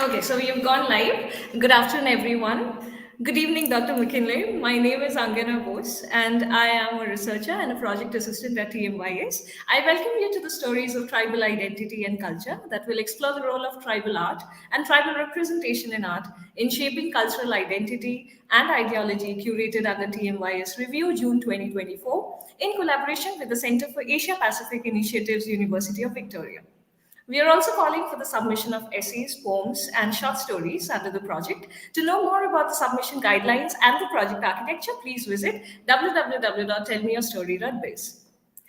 Okay, so we have gone live. Good afternoon, everyone. Good evening, Dr. Mackinlay. My name is Angana Bose, and I am a researcher and a project assistant at TMYS. I welcome you to the stories of tribal identity and culture that will explore the role of tribal art and tribal representation in art in shaping cultural identity and ideology, curated at the TMYS Review June 2024 in collaboration with the Center for Asia Pacific Initiatives, University of Victoria. We are also calling for the submission of essays, poems, and short stories under the project. To know more about the submission guidelines and the project architecture, please visit www.tellmeyourstory.biz.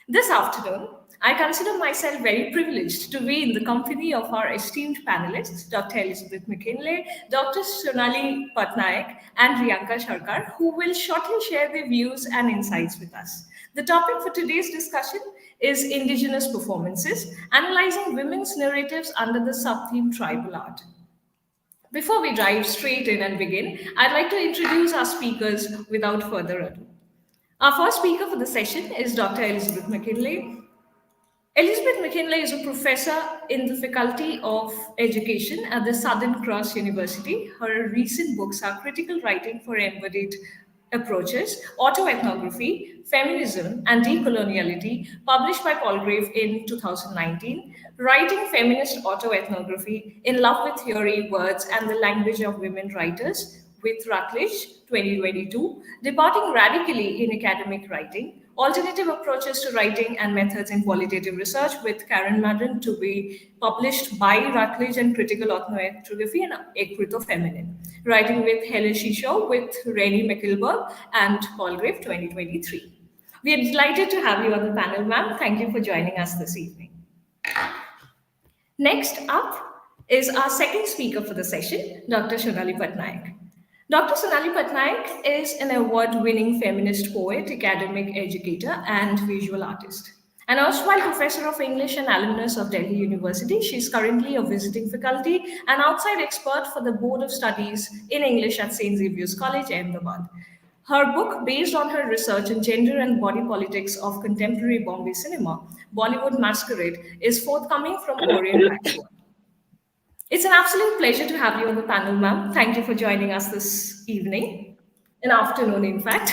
This afternoon, I consider myself very privileged to be in the company of our esteemed panelists, Dr. Elizabeth Mackinlay, Dr. Sonali Pattnaik, and Rianka Sarkar, who will shortly share their views and insights with us. The topic for today's discussion is Indigenous performances, analyzing women's narratives under the sub-theme tribal art. Before we dive straight in and begin, I'd like to introduce our speakers without further ado. Our first speaker for the session is Dr. Elizabeth Mackinlay. Elizabeth Mackinlay is a professor in the Faculty of Education at the Southern Cross University. Her recent books are Critical Writing for Embodied Approaches, Autoethnography, Feminism, and Decoloniality, published by Palgrave in 2019, Writing Feminist Autoethnography, In Love with Theory, Words, and the Language of Women Writers, with Routledge, 2022, Departing Radically in Academic Writing, Alternative Approaches to Writing and Methods in Qualitative Research with Karen Madden, to be published by Routledge, and Critical Ethnography and Equito Feminine, Writing with Helen Shishaw with Rennie McIlberg and Palgrave, 2023. We are delighted to have you on the panel, ma'am. Thank you for joining us this evening. Next up is our second speaker for the session, Dr. Sonali Pattnaik. Dr. Sonali Pattnaik is an award-winning feminist poet, academic educator, and visual artist. An erstwhile professor of English and alumnus of Delhi University, she is currently a visiting faculty and outside expert for the Board of Studies in English at St. Xavier's College, Ahmedabad. Her book, based on her research in gender and body politics of contemporary Bombay cinema, Bollywood Masquerade, is forthcoming from Orient Waxwork. It's an absolute pleasure to have you on the panel, ma'am. Thank you for joining us this evening, an afternoon, in fact.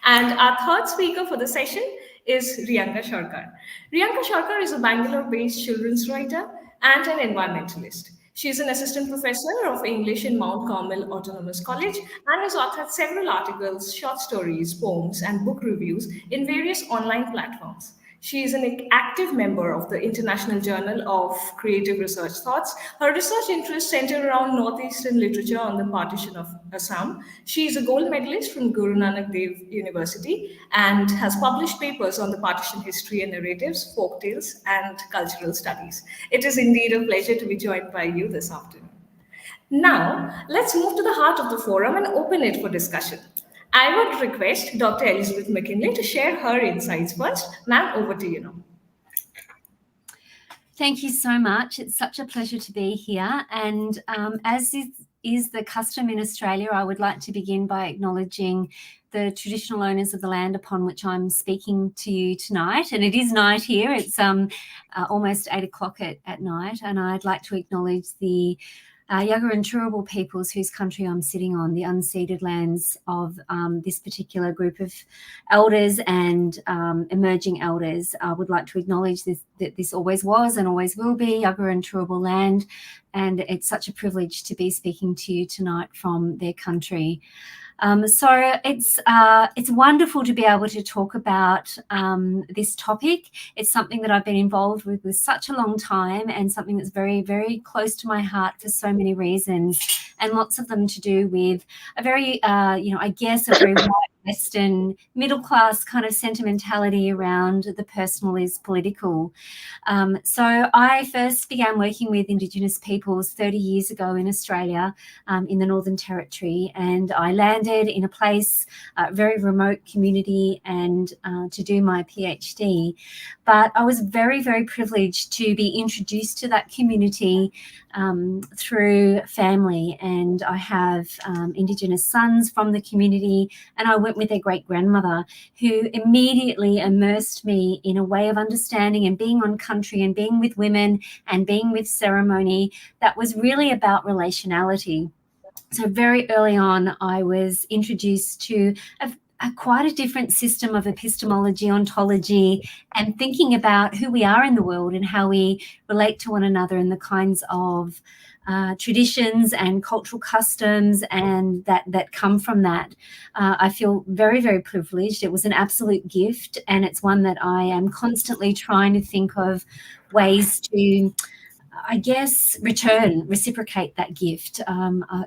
And our third speaker for the session is Rianka Sarkar. Rianka Sarkar is a Bangalore-based children's writer and an environmentalist. She is an assistant professor of English in Mount Carmel Autonomous College and has authored several articles, short stories, poems, and book reviews in various online platforms. She is an active member of the International Journal of Creative Research Thoughts. Her research interests center around Northeastern literature on the partition of Assam. She is a gold medalist from Guru Nanak Dev University and has published papers on the partition history and narratives, folktales, and cultural studies. It is indeed a pleasure to be joined by you this afternoon. Now, let's move to the heart of the forum and open it for discussion. I would request Dr. Elizabeth Mackinlay to share her insights first. Ma'am, over to you now. Thank you so much. It's such a pleasure to be here. And as is the custom in Australia, I would like to begin by acknowledging the traditional owners of the land upon which I'm speaking to you tonight. And it is night here. It's almost 8 o'clock at night. And I'd like to acknowledge the Yagara and Turrbal peoples whose country I'm sitting on, the unceded lands of this particular group of elders and emerging elders. I would like to acknowledge that this always was and always will be Yagara and Turrbal land, and it's such a privilege to be speaking to you tonight from their country. So it's wonderful to be able to talk about this topic. It's something that I've been involved with such a long time, and something that's very, very close to my heart for so many reasons, and lots of them to do with a very, I guess, a very white Western middle class kind of sentimentality around the personal is political. So I first began working with Indigenous peoples 30 years ago in Australia, in the Northern Territory, and I landed in a place, very remote community, and to do my PhD. But I was very, very privileged to be introduced to that community through family, and I have Indigenous sons from the community, and I went with their great-grandmother, who immediately immersed me in a way of understanding and being on country and being with women and being with ceremony that was really about relationality. So very early on, I was introduced to quite a different system of epistemology, ontology, and thinking about who we are in the world and how we relate to one another and the kinds of traditions and cultural customs and that come from that. I feel very, very privileged. It was an absolute gift, and it's one that I am constantly trying to think of ways to, I guess, reciprocate that gift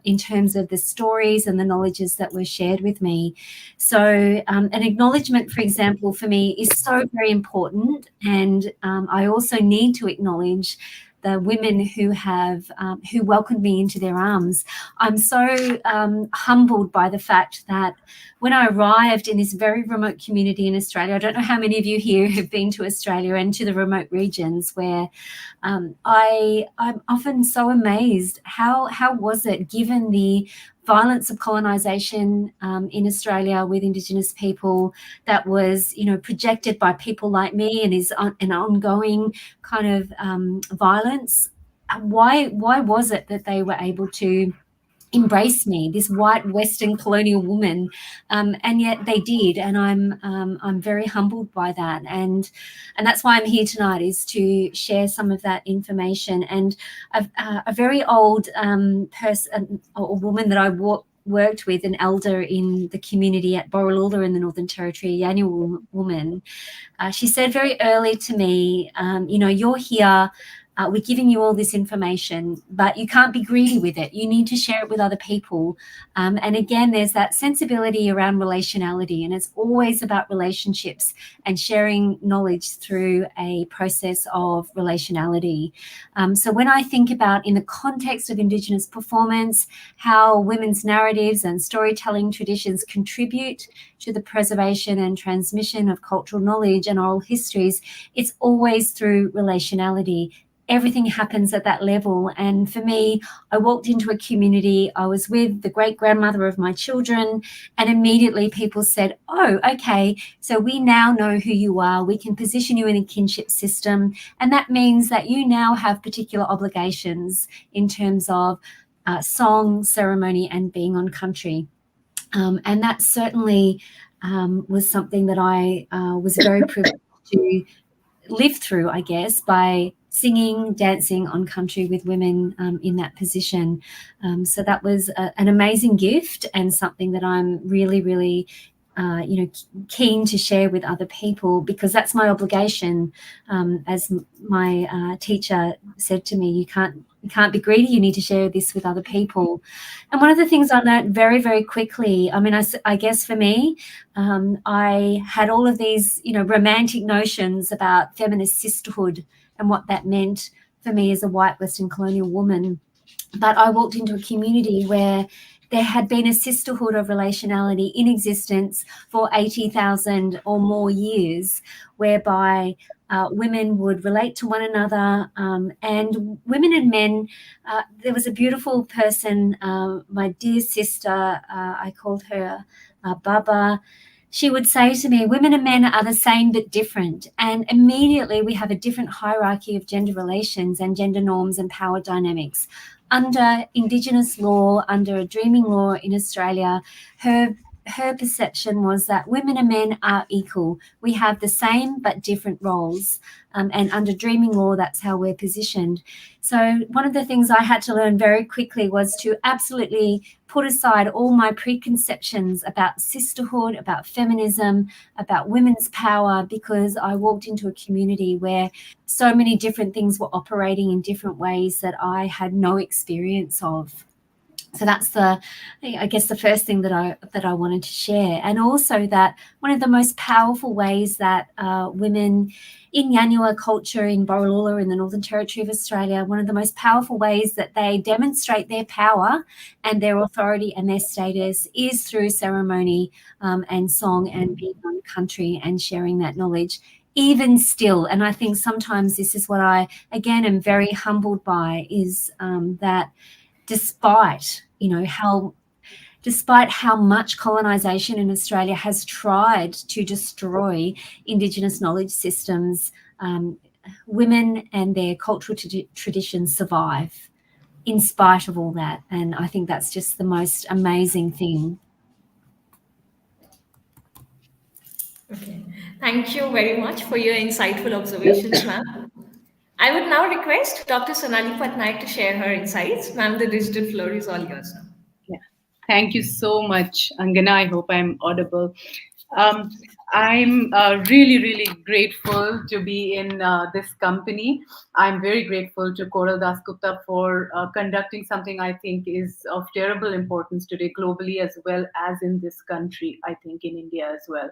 in terms of the stories and the knowledges that were shared with me. So an acknowledgement, for example, for me is so very important. And I also need to acknowledge the women who have who welcomed me into their arms. I'm so humbled by the fact that when I arrived in this very remote community in Australia, I don't know how many of you here have been to Australia and to the remote regions, where I'm often so amazed. How was it, given the violence of colonisation in Australia with Indigenous people, that was, projected by people like me and is an ongoing kind of violence? Why was it that they were able to embrace me, this white Western colonial woman, and yet they did, and I'm very humbled by that, and that's why I'm here tonight, is to share some of that information. And a very old person, or woman that I worked with, an elder in the community at Borroloola in the Northern Territory, a Yanyuwa woman, she said very early to me, you're here. We're giving you all this information, but you can't be greedy with it. You need to share it with other people. And again, there's that sensibility around relationality, and it's always about relationships and sharing knowledge through a process of relationality. So when I think about, in the context of Indigenous performance, how women's narratives and storytelling traditions contribute to the preservation and transmission of cultural knowledge and oral histories, it's always through relationality. Everything happens at that level. And for me, I walked into a community, I was with the great-grandmother of my children, and immediately people said, oh, okay, so we now know who you are. We can position you in a kinship system. And that means that you now have particular obligations in terms of song, ceremony, and being on country. And that certainly was something that I was very privileged to live through, I guess, by singing, dancing on country with women in that position. So that was an amazing gift, and something that I'm really, really keen to share with other people, because that's my obligation. As my teacher said to me, you can't be greedy, you need to share this with other people. And one of the things I learned very, very quickly, I guess for me, I had all of these, romantic notions about feminist sisterhood and what that meant for me as a white Western colonial woman. But I walked into a community where there had been a sisterhood of relationality in existence for 80,000 or more years, whereby women would relate to one another, and women and men. There was a beautiful person, my dear sister, I called her Baba. She would say to me, women and men are the same but different. And immediately we have a different hierarchy of gender relations and gender norms and power dynamics. Under Indigenous law, under a dreaming law in Australia, her perception was that women and men are equal. We have the same but different roles. And under dreaming law, that's how we're positioned. So one of the things I had to learn very quickly was to absolutely put aside all my preconceptions about sisterhood, about feminism, about women's power, because I walked into a community where so many different things were operating in different ways that I had no experience of. So that's the first thing that I wanted to share. And also that one of the most powerful ways that women in Yanyuwa culture in Borroloola in the Northern Territory of Australia, one of the most powerful ways that they demonstrate their power and their authority and their status is through ceremony and song and being on country and sharing that knowledge. Even still, and I think sometimes this is what I, again, am very humbled by, is that despite, how despite how much colonisation in Australia has tried to destroy Indigenous knowledge systems, women and their cultural traditions survive in spite of all that. And I think that's just the most amazing thing. Okay. Thank you very much for your insightful observations, ma'am. I would now request Dr. Sonali Pattnaik to share her insights. Ma'am, the digital floor is all yours now. Yeah. Thank you so much, Angana. I hope I'm audible. Um, I'm really, really grateful to be in this company. I'm very grateful to Koral Dasgupta for conducting something I think is of terrible importance today, globally as well as in this country, I think in India as well.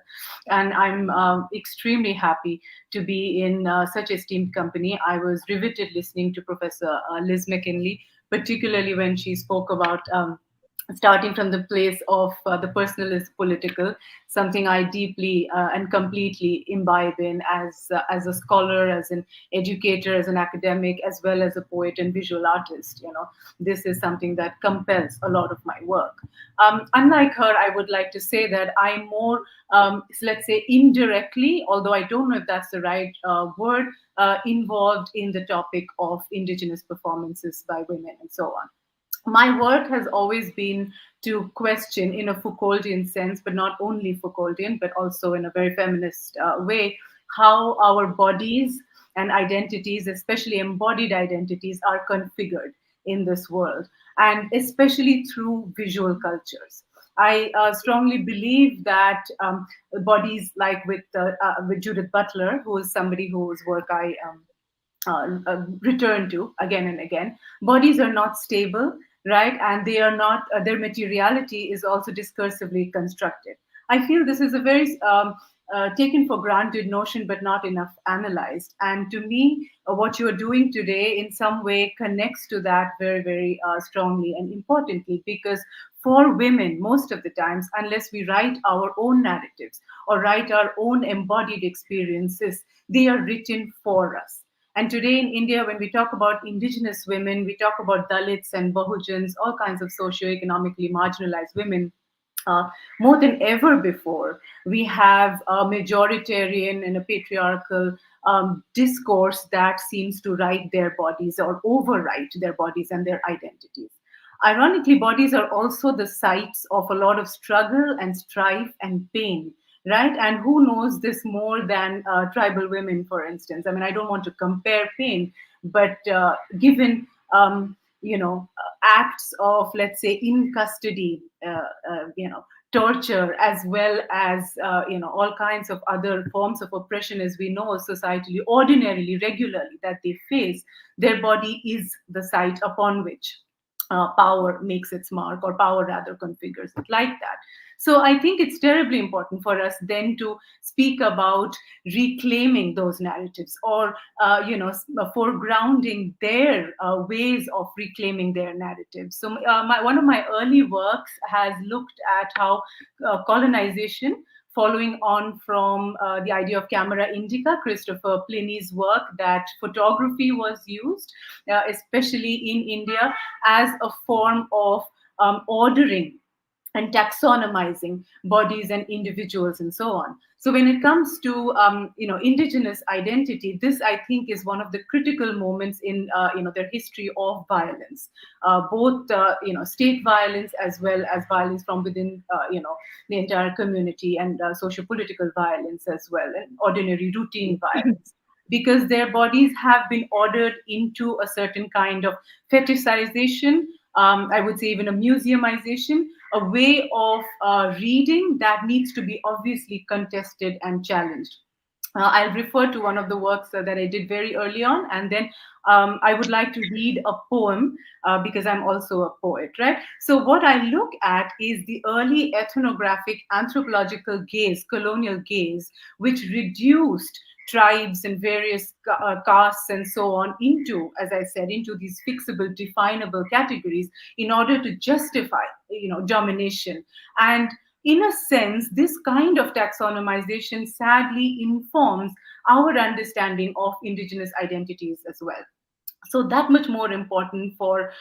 And I'm extremely happy to be in such esteemed company. I was riveted listening to Professor Liz Mackinlay, particularly when she spoke about starting from the place of the personal is political, something I deeply and completely imbibe in as a scholar, as an educator, as an academic, as well as a poet and visual artist. You know, this is something that compels a lot of my work. Unlike her, I would like to say that I'm more, let's say, indirectly, although I don't know if that's the right word, involved in the topic of Indigenous performances by women and so on. My work has always been to question in a Foucauldian sense, but not only Foucauldian, but also in a very feminist way, how our bodies and identities, especially embodied identities, are configured in this world, and especially through visual cultures. I strongly believe that bodies like with Judith Butler, who is somebody whose work I return to again and again. Bodies are not stable, right? And they are not, their materiality is also discursively constructed. I feel this is a very taken for granted notion, but not enough analyzed. And to me, what you're doing today in some way connects to that very, very strongly and importantly, because for women, most of the times, unless we write our own narratives or write our own embodied experiences, they are written for us. And today in India, when we talk about indigenous women, we talk about Dalits and Bahujans, all kinds of socioeconomically marginalized women. More than ever before, we have a majoritarian and a patriarchal discourse that seems to write their bodies or overwrite their bodies and their identities. Ironically, bodies are also the sites of a lot of struggle and strife and pain, right? And who knows this more than tribal women, for instance? I mean, I don't want to compare pain, but given acts of, let's say, in custody, torture, as well as all kinds of other forms of oppression, as we know societally, ordinarily, regularly, that they face, their body is the site upon which power makes its mark, or power rather configures it like that. So I think it's terribly important for us then to speak about reclaiming those narratives, or foregrounding their ways of reclaiming their narratives. So one of my early works has looked at how colonization, following on from the idea of camera indica, Christopher Pliny's work, that photography was used, especially in India, as a form of ordering and taxonomizing bodies and individuals and so on. So when it comes to indigenous identity, this I think is one of the critical moments in their history of violence, both state violence as well as violence from within the entire community, and socio-political violence as well, and ordinary routine violence. Because their bodies have been ordered into a certain kind of fetishization, I would say even a museumization, a way of reading that needs to be obviously contested and challenged. I'll refer to one of the works that I did very early on, and then I would like to read a poem because I'm also a poet, right? So what I look at is the early ethnographic anthropological gaze, colonial gaze, which reduced tribes and various castes and so on into, as I said, into these fixable, definable categories in order to justify, domination. And in a sense, this kind of taxonomization sadly informs our understanding of indigenous identities as well. So that much more important for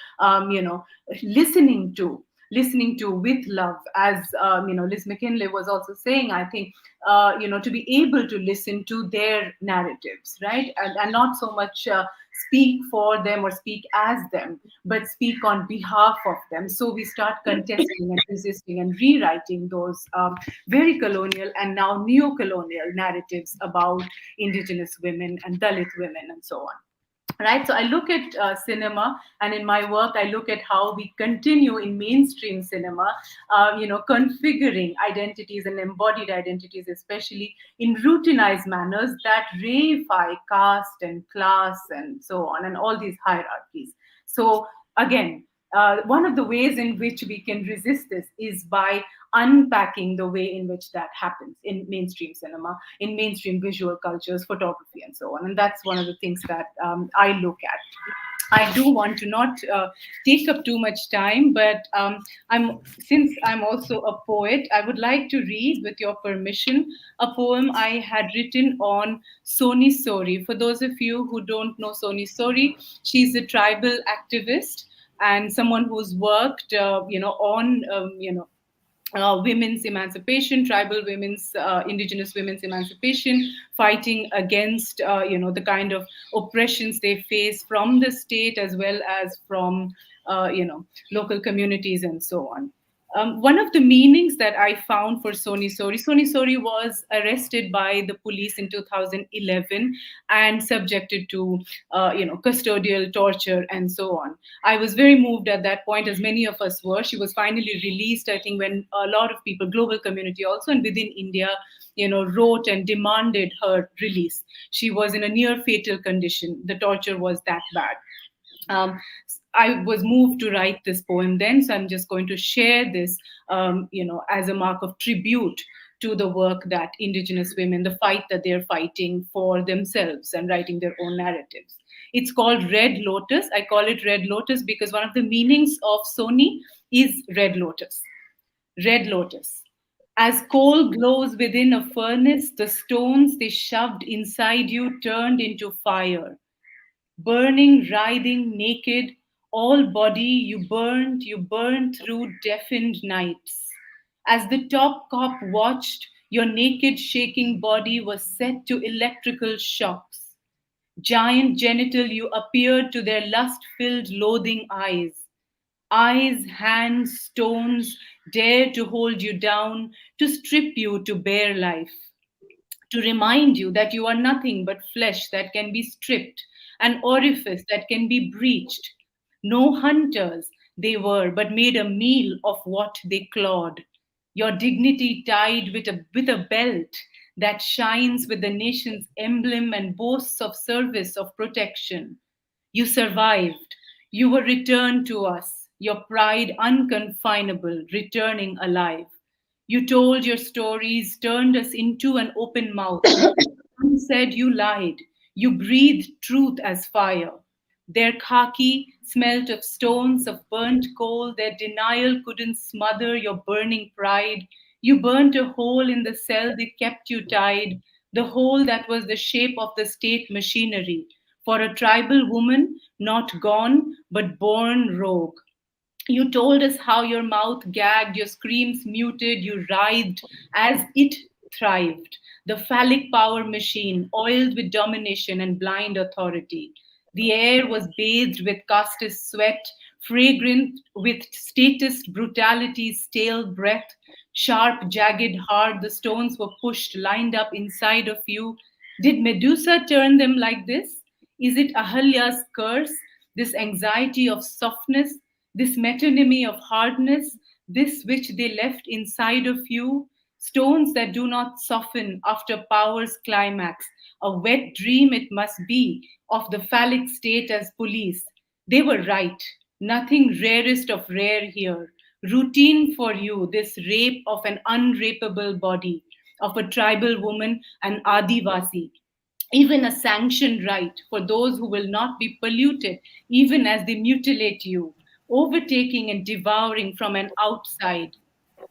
listening to listening to with love, as Liz Mackinlay was also saying. I think to be able to listen to their narratives, right, and not so much speak for them or speak as them, but speak on behalf of them. So we start contesting and resisting and rewriting those very colonial and now neo-colonial narratives about Indigenous women and Dalit women and so on. Right, so I look at cinema, and in my work I look at how we continue in mainstream cinema, configuring identities and embodied identities, especially in routinized manners that reify caste and class and so on, and all these hierarchies. So again, one of the ways in which we can resist this is by unpacking the way in which that happens in mainstream cinema, in mainstream visual cultures, photography, and so on. And that's one of the things that I look at. I do want to not take up too much time, but since I'm also a poet, I would like to read, with your permission, a poem I had written on Soni Sori. For those of you who don't know Soni Sori, she's a tribal activist and someone who's worked, on, women's emancipation, tribal women's, indigenous women's emancipation, fighting against, the kind of oppressions they face from the state as well as from, local communities and so on. One of the meanings that I found for Soni Sori was arrested by the police in 2011 and subjected to, custodial torture and so on. I was very moved at that point, as many of us were. She was finally released, I think, when a lot of people, global community also, and within India, wrote and demanded her release. She was in a near fatal condition. The torture was that bad. I was moved to write this poem then, so I'm just going to share this, as a mark of tribute to the work that Indigenous women, the fight that they're fighting for themselves and writing their own narratives. It's called Red Lotus. I call it Red Lotus because one of the meanings of Soni is red lotus. Red lotus. As coal glows within a furnace, the stones they shoved inside you turned into fire. Burning, writhing, naked, all body you burned through deafened nights. As the top cop watched, your naked, shaking body was set to electrical shocks. Giant genital you appeared to their lust-filled, loathing eyes. Eyes, hands, stones dare to hold you down, to strip you to bare life, to remind you that you are nothing but flesh that can be stripped, an orifice that can be breached. No hunters they were, but made a meal of what they clawed. Your dignity tied with a belt that shines with the nation's emblem and boasts of service of protection. You survived. You were returned to us, your pride unconfinable, returning alive. You told your stories, turned us into an open mouth. Some said you lied. You breathed truth as fire. Their khaki smelt of stones of burnt coal. Their denial couldn't smother your burning pride. You burnt a hole in the cell that kept you tied, the hole that was the shape of the state machinery. For a tribal woman, not gone, but born rogue. You told us how your mouth gagged, your screams muted, you writhed as it thrived. The phallic power machine, oiled with domination and blind authority. The air was bathed with casteist sweat, fragrant with statist brutality's stale breath. Sharp, jagged, hard, the stones were pushed, lined up inside of you. Did Medusa turn them like this? Is it Ahalya's curse, this anxiety of softness, this metonymy of hardness, this which they left inside of you? Stones that do not soften after power's climax. A wet dream it must be of the phallic state as police. They were right. Nothing rarest of rare here. Routine for you, this rape of an unrapeable body, of a tribal woman, an Adivasi. Even a sanctioned right for those who will not be polluted, even as they mutilate you, overtaking and devouring from an outside.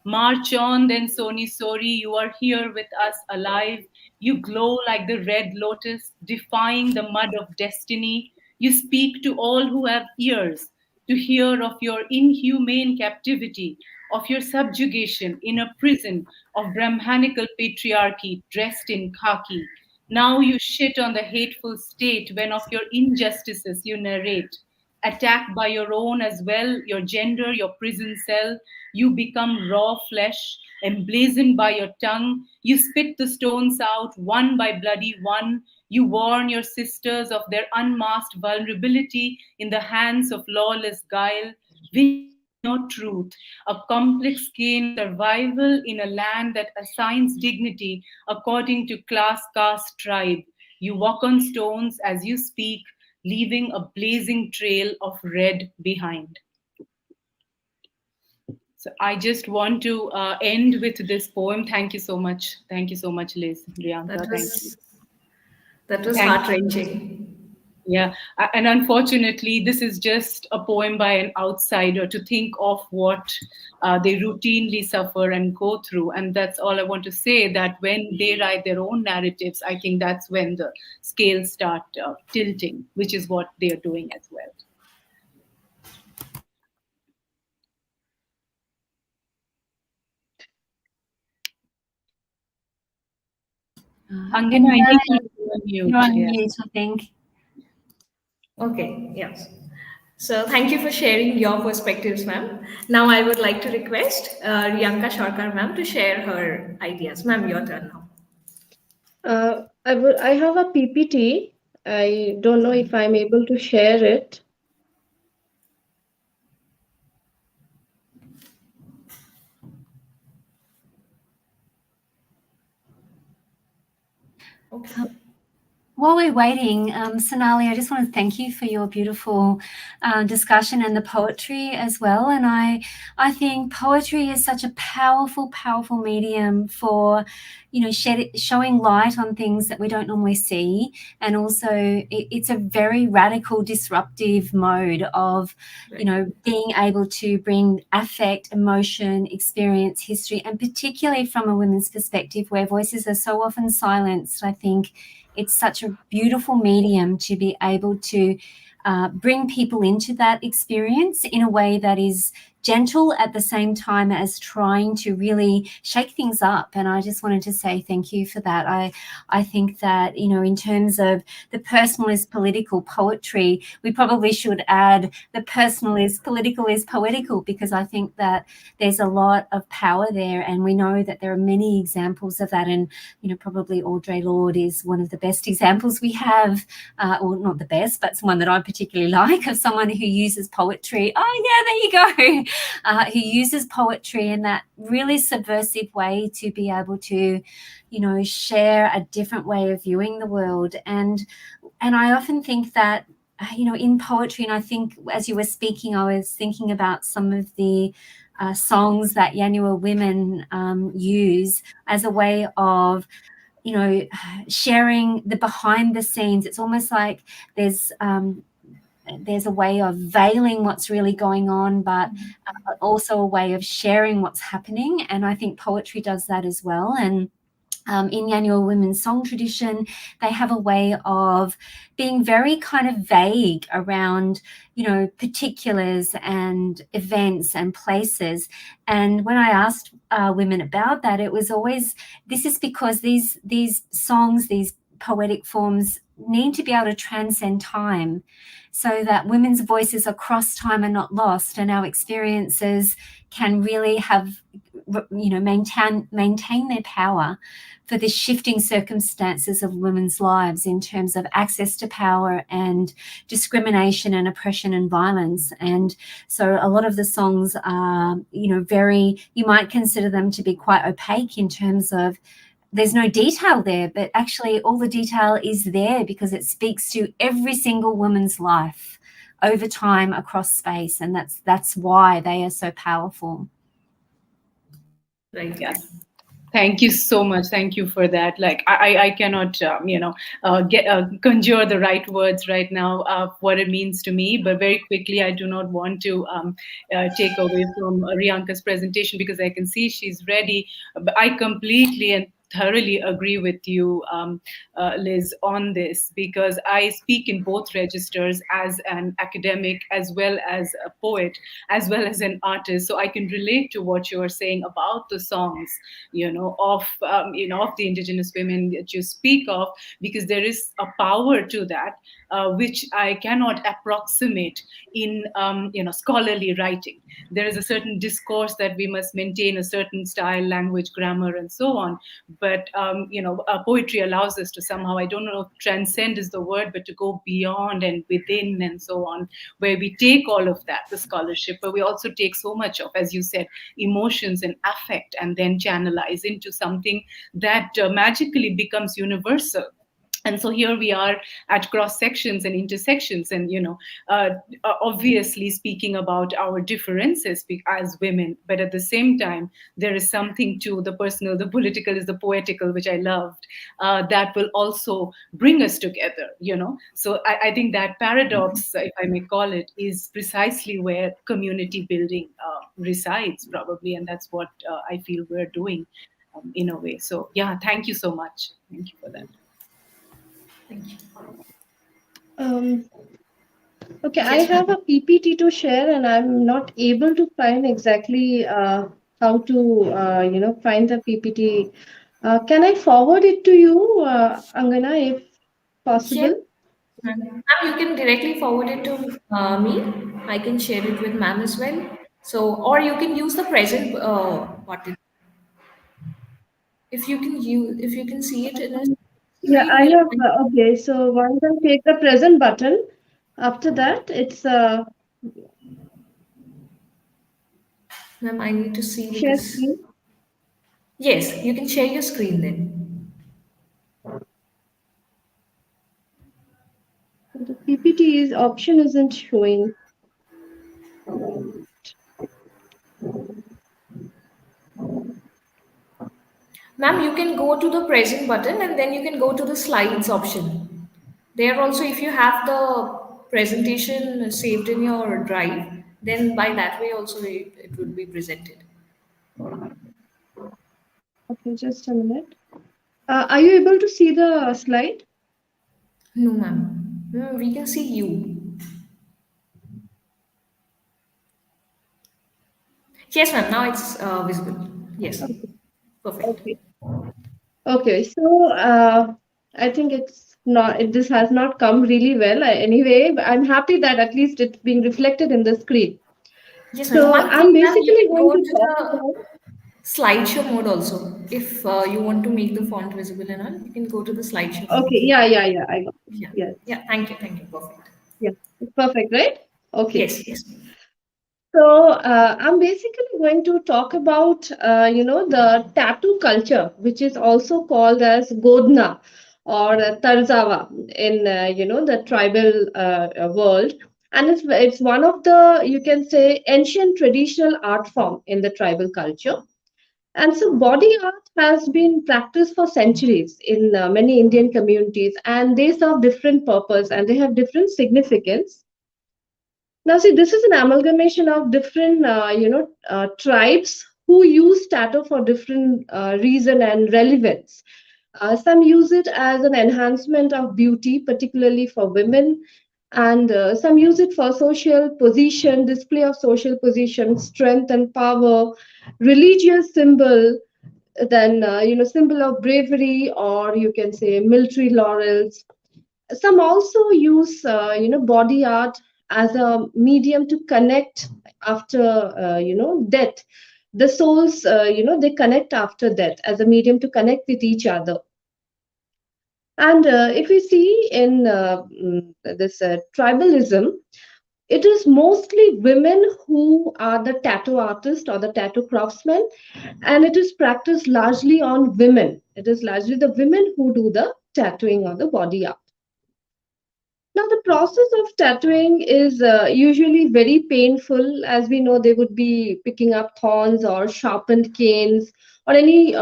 March on, then, Soni Sori, you are here with us alive. You glow like the red lotus, defying the mud of destiny. You speak to all who have ears. to hear of your inhumane captivity, of your subjugation in a prison of Brahmanical patriarchy dressed in khaki. Now you shit on the hateful state when of your injustices you narrate. Attacked by your own as well, your gender, your prison cell, you become raw flesh, emblazoned by your tongue. You spit the stones out, one by bloody one. You warn your sisters of their unmasked vulnerability in the hands of lawless guile. Your truth, a complex game survival in a land that assigns dignity according to class, caste, tribe. You walk on stones as you speak, leaving a blazing trail of red behind. So I just want to end with this poem. Thank you so much. Thank you so much, Liz, Rianka. That was Thank you. heart-wrenching. Yeah, and unfortunately, this is just a poem by an outsider to think of what they routinely suffer and go through. And that's all I want to say, that when they write their own narratives, I think that's when the scales start tilting, which is what they're doing as well. Angana, I think you're on mute, I think. Okay, yes. So thank you for sharing your perspectives, ma'am. Now I would like to request Rianka Sarkar, ma'am, to share her ideas. Ma'am, your turn now. I have a PPT. I don't know if I'm able to share it. Okay. While we're waiting, Sonali, I just want to thank you for your beautiful discussion and the poetry as well. And I think poetry is such a powerful, powerful medium for, you know, showing light on things that we don't normally see. And also it's a very radical, disruptive mode of, you know, being able to bring affect, emotion, experience, history, and particularly from a women's perspective where voices are so often silenced. I think it's such a beautiful medium to be able to bring people into that experience in a way that is gentle at the same time as trying to really shake things up. And I just wanted to say thank you for that. I think that, you know, in terms of the personal is political poetry, we probably should add the personal is political is poetical, because I think that there's a lot of power there. And we know that there are many examples of that. And, you know, probably Audre Lorde is one of the best examples we have, or not the best, but someone that I particularly like, of someone who uses poetry. Oh, yeah, there you go. Who uses poetry in that really subversive way to be able to, you know, share a different way of viewing the world. And I often think that, you know, in poetry, and I think as you were speaking, I was thinking about some of the songs that Yanua women use as a way of, you know, sharing the behind the scenes. It's almost like there's a way of veiling what's really going on, but also a way of sharing what's happening. And I think poetry does that as well. And in Yanua women's song tradition, they have a way of being very kind of vague around, you know, particulars and events and places. And when I asked women about that, it was always, this is because these songs, these poetic forms need to be able to transcend time, so that women's voices across time are not lost, and our experiences can really have, you know, maintain their power for the shifting circumstances of women's lives in terms of access to power and discrimination and oppression and violence. And so a lot of the songs are, you know, very, you might consider them to be quite opaque in terms of there's no detail there, but actually all the detail is there because it speaks to every single woman's life over time across space. And that's why they are so powerful. Right. Yes. Thank you so much. Thank you for that. Like I cannot, conjure the right words right now of what it means to me. But very quickly, I do not want to take away from Rianka's presentation because I can see she's ready. But I completely and thoroughly agree with you, Liz, on this, because I speak in both registers as an academic, as well as a poet, as well as an artist. So I can relate to what you are saying about the songs, of the Indigenous women that you speak of, because there is a power to that, which I cannot approximate in, scholarly writing. There is a certain discourse that we must maintain, a certain style, language, grammar, and so on. But poetry allows us to somehow, I don't know if transcend is the word, but to go beyond and within and so on, where we take all of that, the scholarship, but we also take so much of, as you said, emotions and affect, and then channelize into something that magically becomes universal. And so here we are at cross sections and intersections, and obviously speaking about our differences as women, but at the same time there is something to the personal, the political is the poetical, which I loved, that will also bring us together. So I think that paradox, if I may call it, is precisely where community building resides, probably, and that's what I feel we're doing, in a way. So yeah, thank you so much. Thank you for that. Thank you. Okay, I Yes, have ma'am. a PPT to share, and I'm not able to find exactly how to, find the PPT. Can I forward it to you, Angana, if Yes, possible? ma'am. Ma'am, you can directly forward it to me. I can share it with ma'am as well. So, or you can use the present button. If you can see it in a Yeah, screen, I will have. Okay, so once I take the present button, after that, it's ma'am, I need to see share because screen. yes, you can share your screen then. The PPT is option isn't showing. Ma'am, you can go to the present button and then you can go to the slides option. There also, if you have the presentation saved in your drive, then by that way also it would be presented. Okay, just a minute. Are you able to see the slide? No, ma'am. We can see you. Yes, ma'am. Now it's visible. Yes. Perfect. Okay. Okay, so I think this has not come really well. Anyway, I'm happy that at least it's being reflected in the screen. Yes, ma'am. So One thing, I'm ma'am, you basically can going go to to talk the about. slideshow mode also. If you want to make the font visible and all, you can go to the slideshow mode. Okay, yeah, I got it. Yeah. Yes, Yeah. Thank you. Thank you. Perfect. yeah, it's perfect, right? Okay. Yes. Yes. So I'm basically going to talk about, the tattoo culture, which is also called as Godna or Tarzawa in, the tribal world. And it's one of the, you can say, ancient traditional art form in the tribal culture. And so body art has been practiced for centuries in many Indian communities, and they serve different purpose and they have different significance. Now, see, this is an amalgamation of different, tribes who use tattoo for different reason and relevance. Some use it as an enhancement of beauty, particularly for women, and some use it for social position, display of social position, strength and power, religious symbol, then symbol of bravery, or you can say military laurels. Some also use body art as a medium to connect after death. The souls they connect after death as a medium to connect with each other. And if we see in this tribalism, it is mostly women who are the tattoo artist or the tattoo craftsmen, and it is practiced largely on women. It is largely the women who do the tattooing or the body art. Now, the process of tattooing is usually very painful. As we know, they would be picking up thorns or sharpened canes or any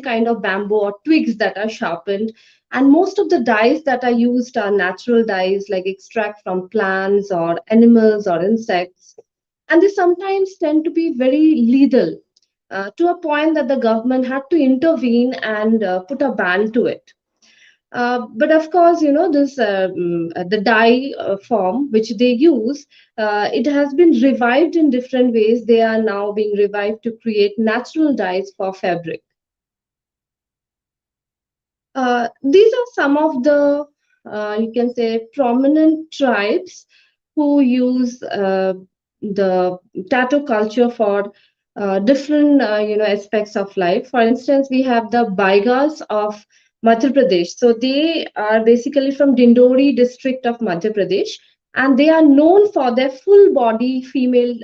kind of bamboo or twigs that are sharpened. And most of the dyes that are used are natural dyes, like extract from plants or animals or insects. And they sometimes tend to be very lethal. to a point that the government had to intervene and put a ban to it. But of course, this the dye form which they use, it has been revived in different ways. They are now being revived to create natural dyes for fabric. These are some of the, you can say, prominent tribes who use the tattoo culture for different, aspects of life. For instance, we have the Baigas of Madhya Pradesh. So they are basically from Dindori district of Madhya Pradesh, and they are known for their full body female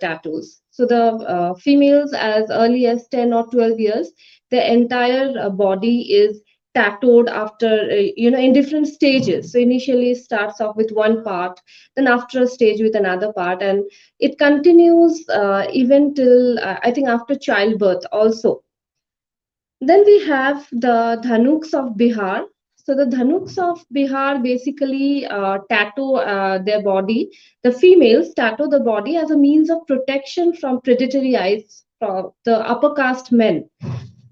tattoos. So the females, as early as 10 or 12 years, their entire body is tattooed after in different stages. So initially it starts off with one part, then after a stage with another part, and it continues even till I think after childbirth also. Then we have the Dhanuks of Bihar. So the Dhanuks of Bihar basically tattoo their body. The females tattoo the body as a means of protection from predatory eyes from the upper caste men.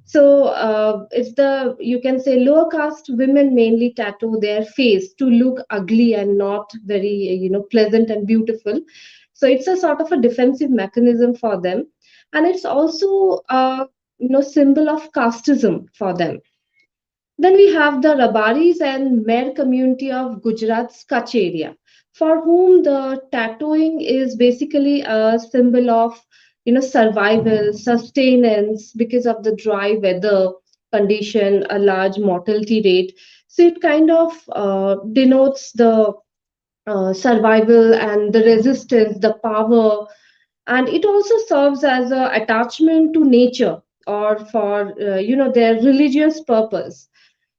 So it's the, you can say, lower caste women mainly tattoo their face to look ugly and not very pleasant and beautiful. So it's a sort of a defensive mechanism for them, and it's also a symbol of casteism for them. Then we have the Rabaris and Mer community of Gujarat's Kutch area, for whom the tattooing is basically a symbol of survival, sustenance because of the dry weather condition, a large mortality rate. So it kind of denotes the survival and the resistance, the power, and it also serves as a attachment to nature or for their religious purpose.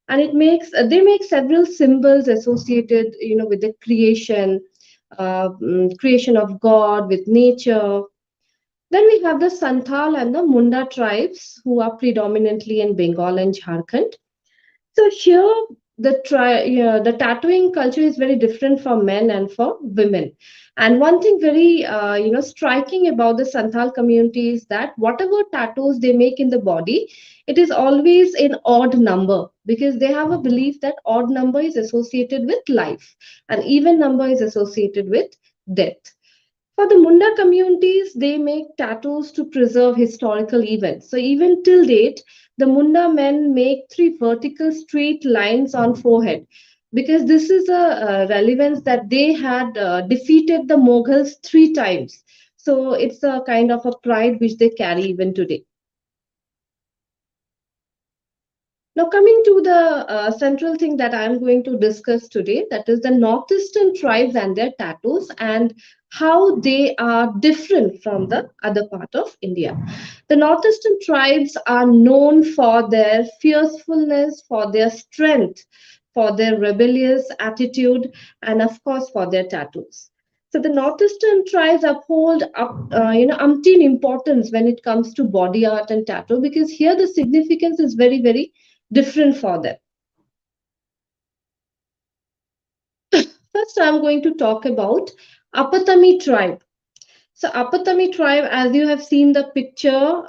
And it makes they make several symbols associated with the creation, creation of god, with nature. Then we have the Santhal and the Munda tribes, who are predominantly in Bengal and Jharkhand. So here, the tattooing culture is very different for men and for women. And one thing very striking about the Santhal community is that whatever tattoos they make in the body, it is always in odd number, because they have a belief that odd number is associated with life and even number is associated with death. For the Munda communities, they make tattoos to preserve historical events. So even till date, the Munda men make three vertical straight lines on forehead, because this is a relevance that they had defeated the Mughals three times. So it's a kind of a pride which they carry even today. Now, coming to the central thing that I'm going to discuss today, that is the northeastern tribes and their tattoos, and how they are different from the other part of India. The northeastern tribes are known for their fiercefulness, for their strength, for their rebellious attitude, and of course for their tattoos. So the northeastern tribes uphold umpteen importance when it comes to body art and tattoo, because here the significance is very, very different for them. First, I'm going to talk about Apatami tribe. So Apatami tribe, as you have seen the picture,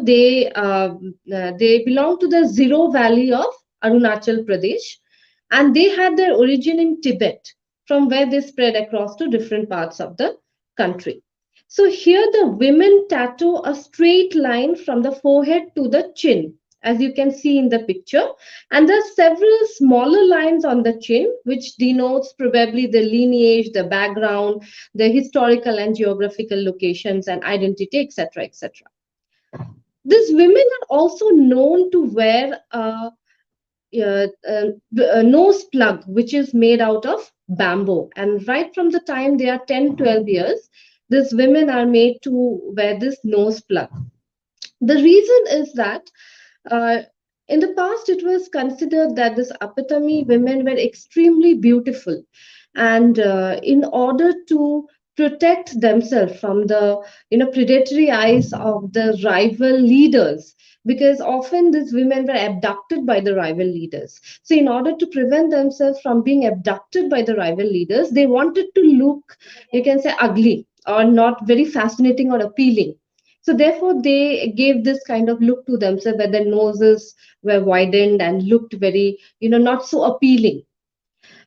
they belong to the Zero Valley of Arunachal Pradesh, and they had their origin in Tibet, from where they spread across to different parts of the country. So here the women tattoo a straight line from the forehead to the chin, as you can see in the picture. And there are several smaller lines on the chin, which denotes probably the lineage, the background, the historical and geographical locations and identity, etc., etc. These women are also known to wear a nose plug, which is made out of bamboo. And right from the time they are 10, 12 years, these women are made to wear this nose plug. The reason is that uh, in the past, it was considered that these Apatami women were extremely beautiful, and in order to protect themselves from the predatory eyes of the rival leaders, because often these women were abducted by the rival leaders. So in order to prevent themselves from being abducted by the rival leaders, they wanted to look, you can say, ugly or not very fascinating or appealing. So therefore, they gave this kind of look to themselves where their noses were widened and looked very, not so appealing.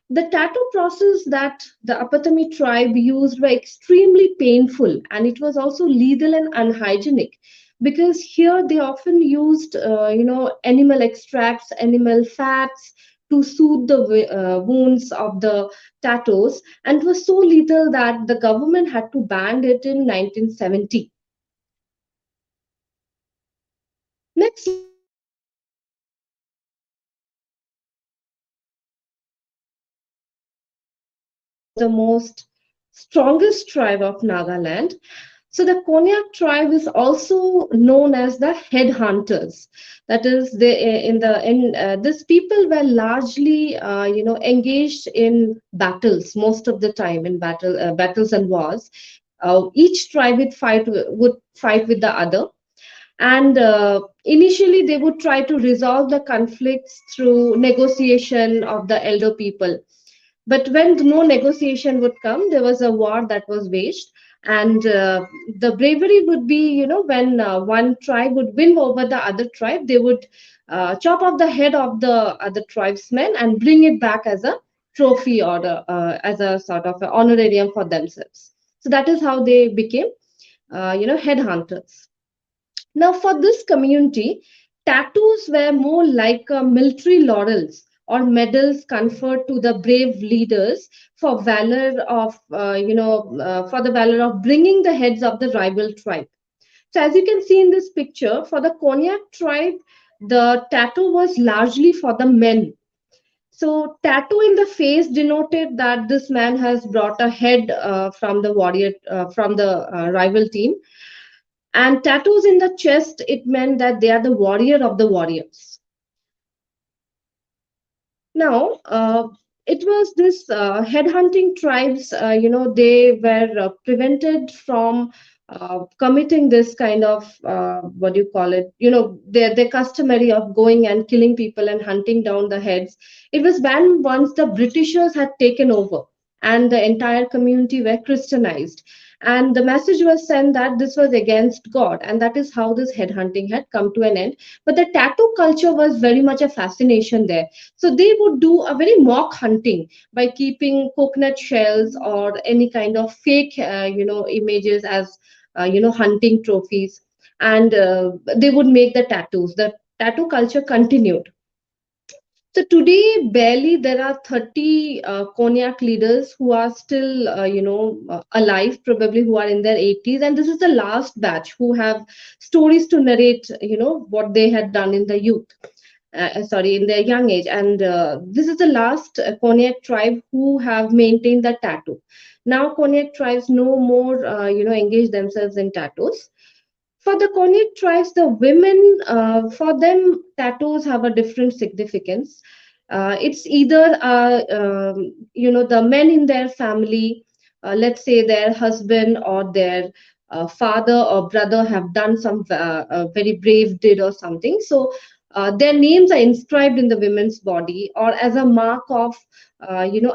The tattoo process that the Apatami tribe used were extremely painful, and it was also lethal and unhygienic because here they often used, animal extracts, animal fats to soothe the wounds of the tattoos, and it was so lethal that the government had to ban it in 1970. Next, let's talk about the most strongest tribe of Nagaland. So the Konyak tribe is also known as the headhunters. That is, they in the in these people were largely engaged in battles most of the time in battles and wars. Each tribe would fight with the other, and initially they would try to resolve the conflicts through negotiation of the elder people. But when no negotiation would come, there was a war that was waged. And the bravery would be, when one tribe would win over the other tribe, they would chop off the head of the other tribesmen and bring it back as a trophy or as a sort of a honorarium for themselves. So that is how they became, headhunters. Now, for this community, tattoos were more like military laurels or medals conferred to the brave leaders for valor of, for the valor of bringing the heads of the rival tribe. So, as you can see in this picture, for the Konyak tribe, the tattoo was largely for the men. So, tattoo in the face denoted that this man has brought a head from the warrior, from the rival team, and tattoos in the chest, it meant that they are the warrior of the warriors. Now, it was this headhunting tribes, they were prevented from committing this kind of, what do you call it, their customary of going and killing people and hunting down the heads. It was banned once the Britishers had taken over and the entire community were Christianized. And the message was sent that this was against God, and that is how this headhunting had come to an end. But the tattoo culture was very much a fascination there. So they would do a very mock hunting by keeping coconut shells or any kind of fake, images as, hunting trophies, and they would make the tattoos. The tattoo culture continued. So today, barely there are 30 Konyak leaders who are still, alive, probably who are in their 80s. And this is the last batch who have stories to narrate, what they had done in the youth, sorry, in their young age. And this is the last Konyak tribe who have maintained the tattoo. Now, Konyak tribes no more, engage themselves in tattoos. For the Konyak tribes, the women, for them, tattoos have a different significance. It's either, the men in their family, let's say their husband or their father or brother have done some very brave deed or something. So their names are inscribed in the women's body or as a mark of,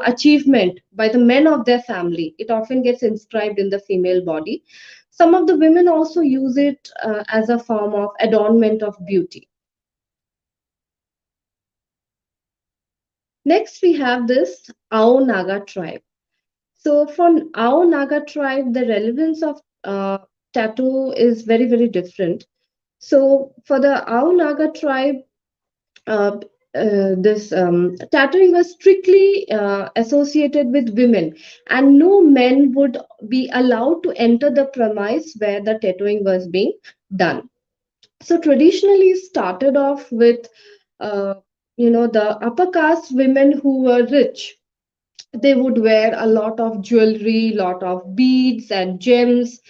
achievement by the men of their family. It often gets inscribed in the female body. Some of the women also use it as a form of adornment of beauty. Next, we have this Ao Naga tribe. So, for Ao Naga tribe, the relevance of tattoo is very, very different. So, for the Ao Naga tribe, uh, this tattooing was strictly associated with women, and no men would be allowed to enter the premise where the tattooing was being done. So traditionally started off with uh, the upper caste women who were rich. They would wear a lot of jewelry, lot of beads and gems.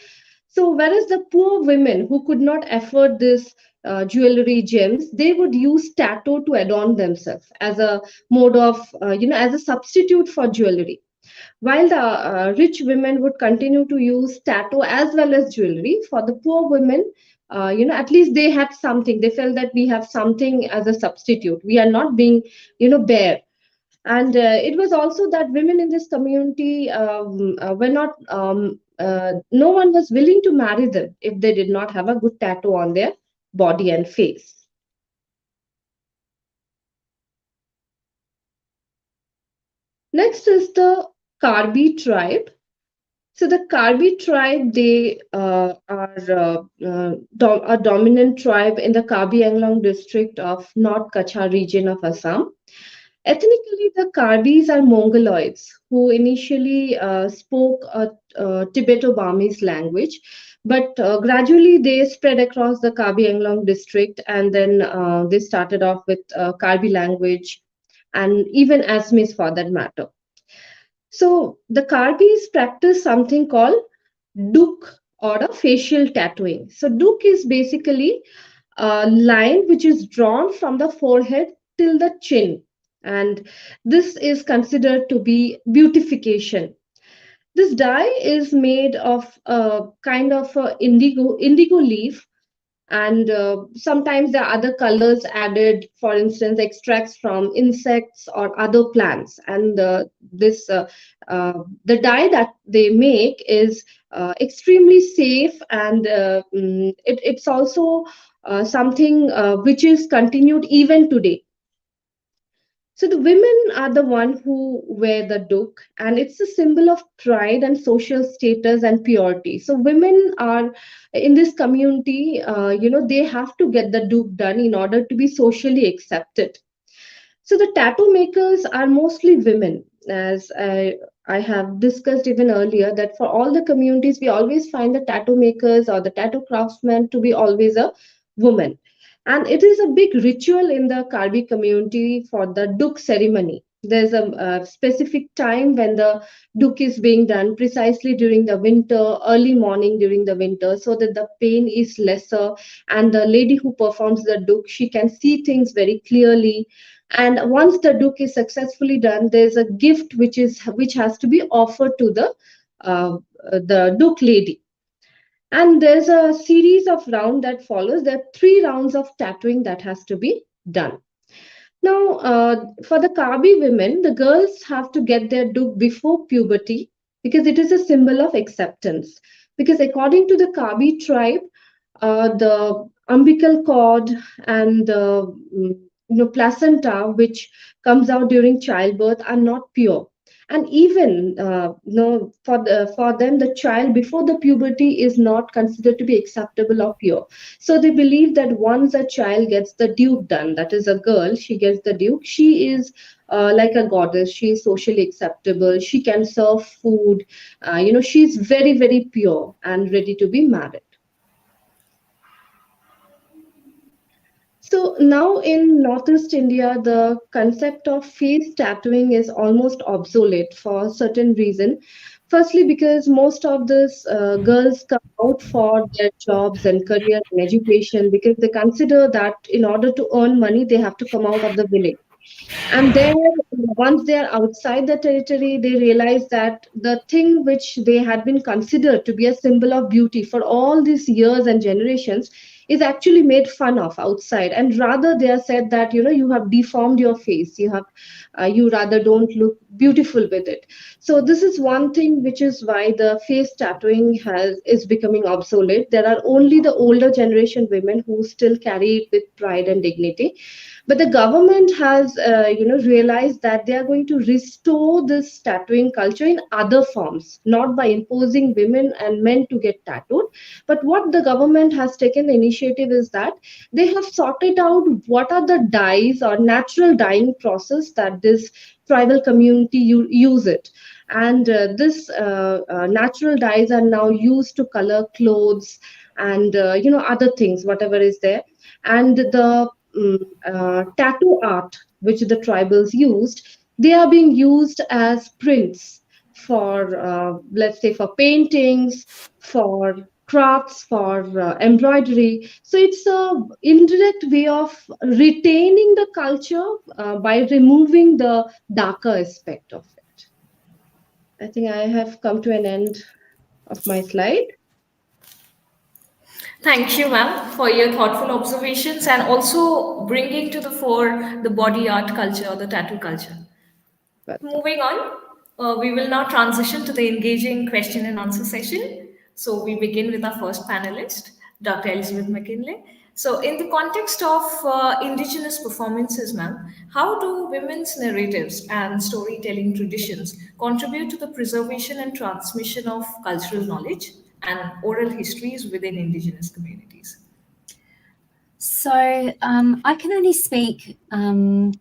So whereas the poor women who could not afford this jewelry, gems, they would use tattoo to adorn themselves as a mode of, as a substitute for jewelry, while the rich women would continue to use tattoo as well as jewelry. For the poor women, at least they had something. They felt that we have something as a substitute. We are not being, bare. And it was also that women in this community were not, no one was willing to marry them if they did not have a good tattoo on their body and face. Next is the Karbi tribe. So the Karbi tribe, they are a dominant tribe in the Karbi Anglong district of North Kachar region of Assam. Ethnically, the Karbis are Mongoloids who initially spoke a Tibeto-Burmese language, but gradually they spread across the Karbi Anglong district, and then they started off with Karbi language and even Assamese for that matter. So the Karbis practice something called duk or a facial tattooing. So duk is basically a line which is drawn from the forehead till the chin, and this is considered to be beautification. This dye is made of a kind of a indigo leaf, and sometimes there are other colors added, for instance extracts from insects or other plants. And this the dye that they make is extremely safe, and it's also something which is continued even today. So the women are the one who wear the duk, and it's a symbol of pride and social status and purity. So women are in this community, they have to get the duk done in order to be socially accepted. So the tattoo makers are mostly women, as I have discussed even earlier, that for all the communities, we always find the tattoo makers or the tattoo craftsman to be always a woman. And it is a big ritual in the Karbi community for the duk ceremony. There's a specific time when the duk is being done, precisely during the winter, early morning during the winter, so that the pain is lesser, and the lady who performs the duk, she can see things very clearly. And once the duk is successfully done, there's a gift which has to be offered to uh, the duk lady. And there's a series of round that follows. There are 3 rounds of tattooing that has to be done. Now, for the Kabi women, the girls have to get their duk before puberty because it is a symbol of acceptance. Because according to the Kabi tribe, the umbilical cord and the placenta which comes out during childbirth are not pure. And even for them, the child before the puberty is not considered to be acceptable or pure. So they believe that once a child gets the duk done, that is a girl, she gets the duk, she is like a goddess. She is socially acceptable, she can serve food, she's very very pure and ready to be married. So now in Northeast India, the concept of face tattooing is almost obsolete for certain reason. Firstly, because most of these girls come out for their jobs and career and education because they consider that in order to earn money, they have to come out of the village. And then once they are outside the territory, they realize that the thing which they had been considered to be a symbol of beauty for all these years and generations is actually made fun of outside. And rather they are said that you have deformed your face, you rather don't look beautiful with it. So this is one thing which is why the face tattooing has is becoming obsolete. There are only the older generation women who still carry it with pride and dignity, but the government has realized that they are going to restore this tattooing culture in other forms, not by imposing women and men to get tattooed. But what the government has taken the initiative is that they have sorted out what are the dyes or natural dyeing process that this tribal community use it. And this natural dyes are now used to color clothes and other things whatever is there. And the tattoo art which the tribals used, they are being used as prints for let's say for paintings, for crafts, for embroidery. So it's a indirect way of retaining the culture by removing the darker aspect of it. I think I have come to an end of my slide. Thank you, ma'am, for your thoughtful observations and also bringing to the fore the body art culture, the tattoo culture. Moving on, we will now transition to the engaging question and answer session. So we begin with our first panelist, Dr. Elizabeth Mackinlay. So in the context of Indigenous performances, ma'am, how do women's narratives and storytelling traditions contribute to the preservation and transmission of cultural knowledge and oral histories within Indigenous communities? So I can only speak in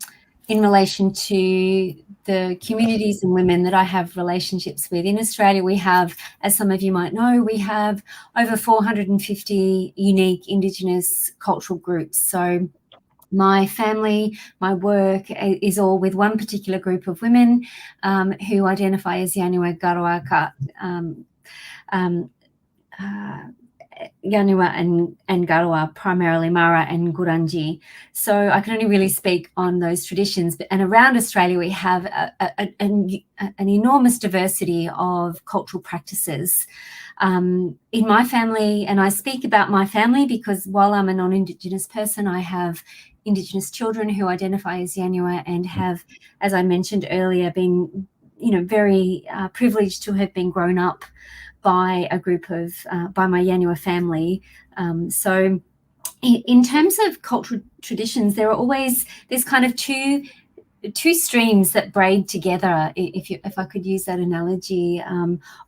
relation to the communities and women that I have relationships with. In Australia, we have, as some of you might know, we have over 450 unique Indigenous cultural groups. So my family, my work is all with one particular group of women who identify as Yanua Garawaka, Yanua and Garawa, primarily Mara and Guranji. So I can only really speak on those traditions. And around Australia, we have an enormous diversity of cultural practices. In my family, and I speak about my family because while I'm a non-Indigenous person, I have Indigenous children who identify as Yanua and have, as I mentioned earlier, been, very privileged to have been grown up by a group of, by my Yanua family. So in terms of cultural traditions, there's kind of two streams that braid together, if I could use that analogy,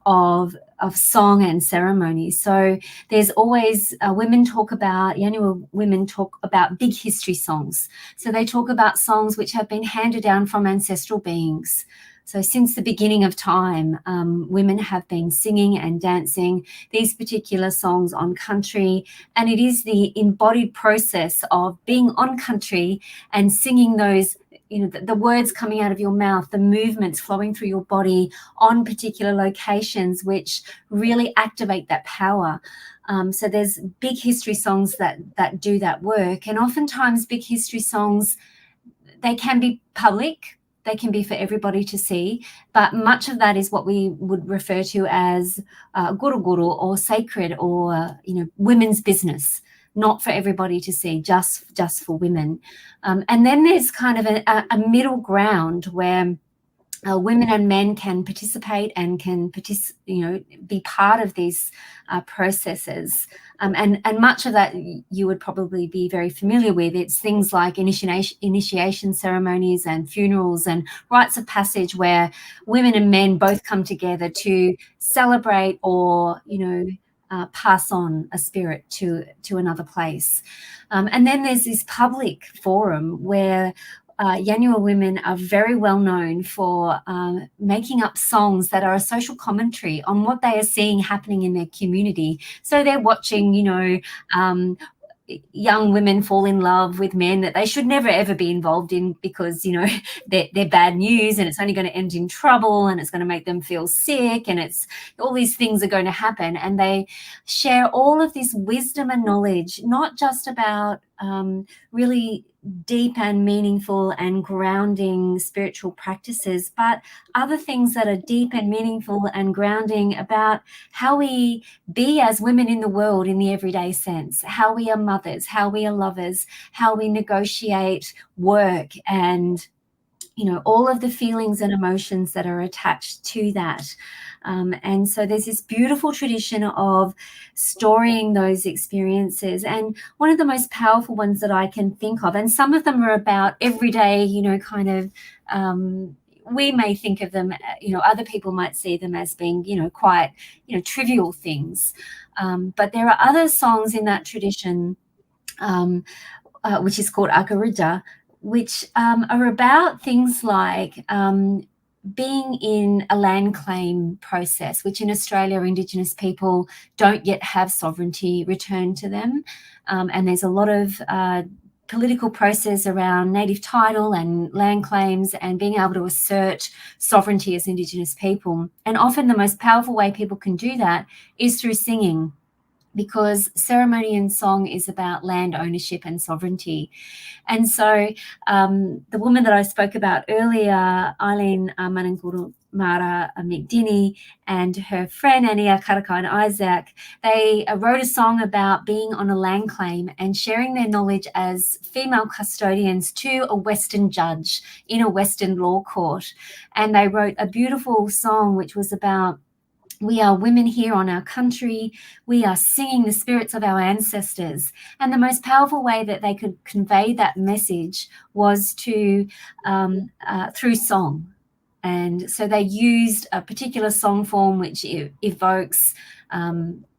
of song and ceremony. So there's always Yanua women talk about big history songs. So they talk about songs which have been handed down from ancestral beings. So since the beginning of time, women have been singing and dancing these particular songs on country, and it is the embodied process of being on country and singing those, the words coming out of your mouth, the movements flowing through your body on particular locations, which really activate that power. So there's big history songs that do that work, and oftentimes big history songs, they can be public. They can be for everybody to see, but much of that is what we would refer to as guru or sacred or, women's business, not for everybody to see, just for women. And then there's kind of a middle ground where women and men can participate and can be part of these processes. And much of that you would probably be very familiar with. It's things like initiation ceremonies and funerals and rites of passage where women and men both come together to celebrate or, pass on a spirit to another place. And then there's this public forum where Yanua women are very well known for making up songs that are a social commentary on what they are seeing happening in their community. So they're watching, young women fall in love with men that they should never ever be involved in because they're bad news and it's only going to end in trouble and it's going to make them feel sick and it's all these things are going to happen, and they share all of this wisdom and knowledge, not just about really deep and meaningful and grounding spiritual practices, but other things that are deep and meaningful and grounding about how we be as women in the world in the everyday sense, how we are mothers, how we are lovers, how we negotiate work, and all of the feelings and emotions that are attached to that. And so there's this beautiful tradition of storying those experiences. And one of the most powerful ones that I can think of, and some of them are about everyday, we may think of them, other people might see them as being, quite, trivial things. But there are other songs in that tradition, which is called Akarija, which are about things like being in a land claim process, which in Australia, Indigenous people don't yet have sovereignty returned to them. And there's a lot of political process around native title and land claims and being able to assert sovereignty as Indigenous people. And often the most powerful way people can do that is through singing, because ceremony and song is about land ownership and sovereignty. And so the woman that I spoke about earlier, Eileen Mananguru Mara McDinney and her friend Ania Karaka and Isaac, they wrote a song about being on a land claim and sharing their knowledge as female custodians to a Western judge in a Western law court. And they wrote a beautiful song which was about, we are women here on our country. We are singing the spirits of our ancestors. And the most powerful way that they could convey that message was through song. And so they used a particular song form which evokes,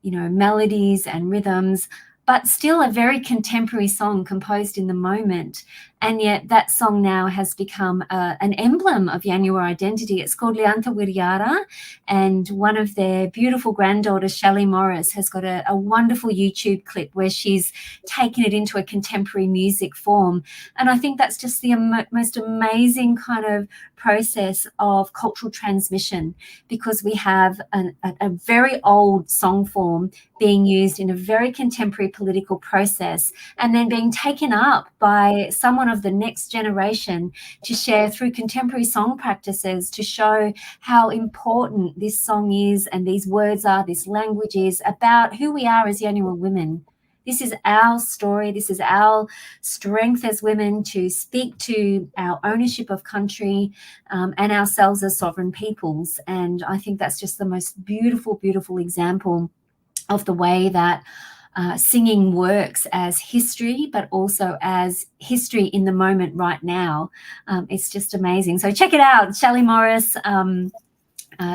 melodies and rhythms, but still a very contemporary song composed in the moment. And yet that song now has become an emblem of Yanyuwa identity. It's called Lianta Wiriara, and one of their beautiful granddaughters, Shelley Morris, has got a wonderful YouTube clip where she's taken it into a contemporary music form. And I think that's just the most amazing kind of process of cultural transmission, because we have a very old song form being used in a very contemporary political process and then being taken up by someone of the next generation to share through contemporary song practices to show how important this song is and these words are, this language is about who we are as Yanyuwa women. This is our story. This is our strength as women to speak to our ownership of country and ourselves as sovereign peoples. And I think that's just the most beautiful, beautiful example of the way that singing works as history, but also as history in the moment right now. It's just amazing. So check it out. Shelley Morris,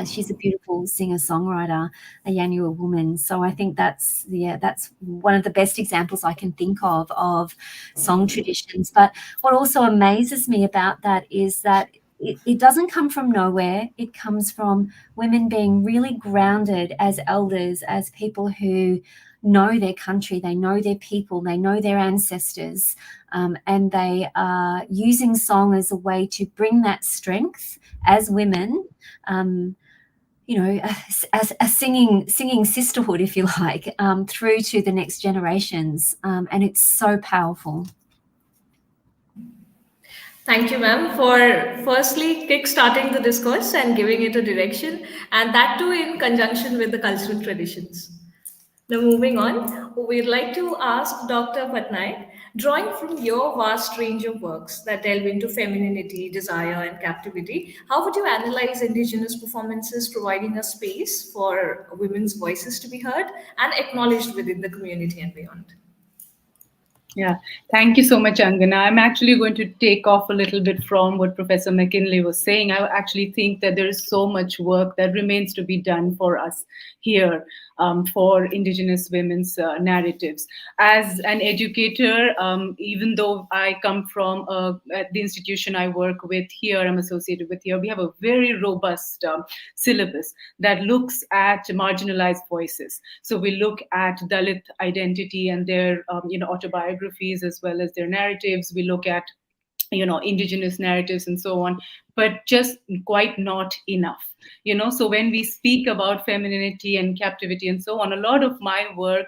she's a beautiful singer-songwriter, a Yanyuwa woman. So I think that's one of the best examples I can think of song traditions. But what also amazes me about that is that it doesn't come from nowhere. It comes from women being really grounded as elders, as people who know their country, they know their people, they know their ancestors, and they are using song as a way to bring that strength as women, as a singing sisterhood, if you like, through to the next generations. And it's so powerful. Thank you, ma'am, for firstly kick-starting the discourse and giving it a direction, and that too in conjunction with the cultural traditions. Now, moving on, we'd like to ask Dr. Pattnaik, drawing from your vast range of works that delve into femininity, desire, and captivity, how would you analyze Indigenous performances providing a space for women's voices to be heard and acknowledged within the community and beyond? Yeah, thank you so much, Angana. I'm actually going to take off a little bit from what Professor Mackinlay was saying. I actually think that there is so much work that remains to be done for us here for Indigenous women's narratives. As an educator, even though I come from the institution I work with here, I'm associated with here, we have a very robust syllabus that looks at marginalized voices. So we look at Dalit identity and their autobiographies as well as their narratives. We look at Indigenous narratives and so on, but just quite not enough. So when we speak about femininity and captivity and so on, a lot of my work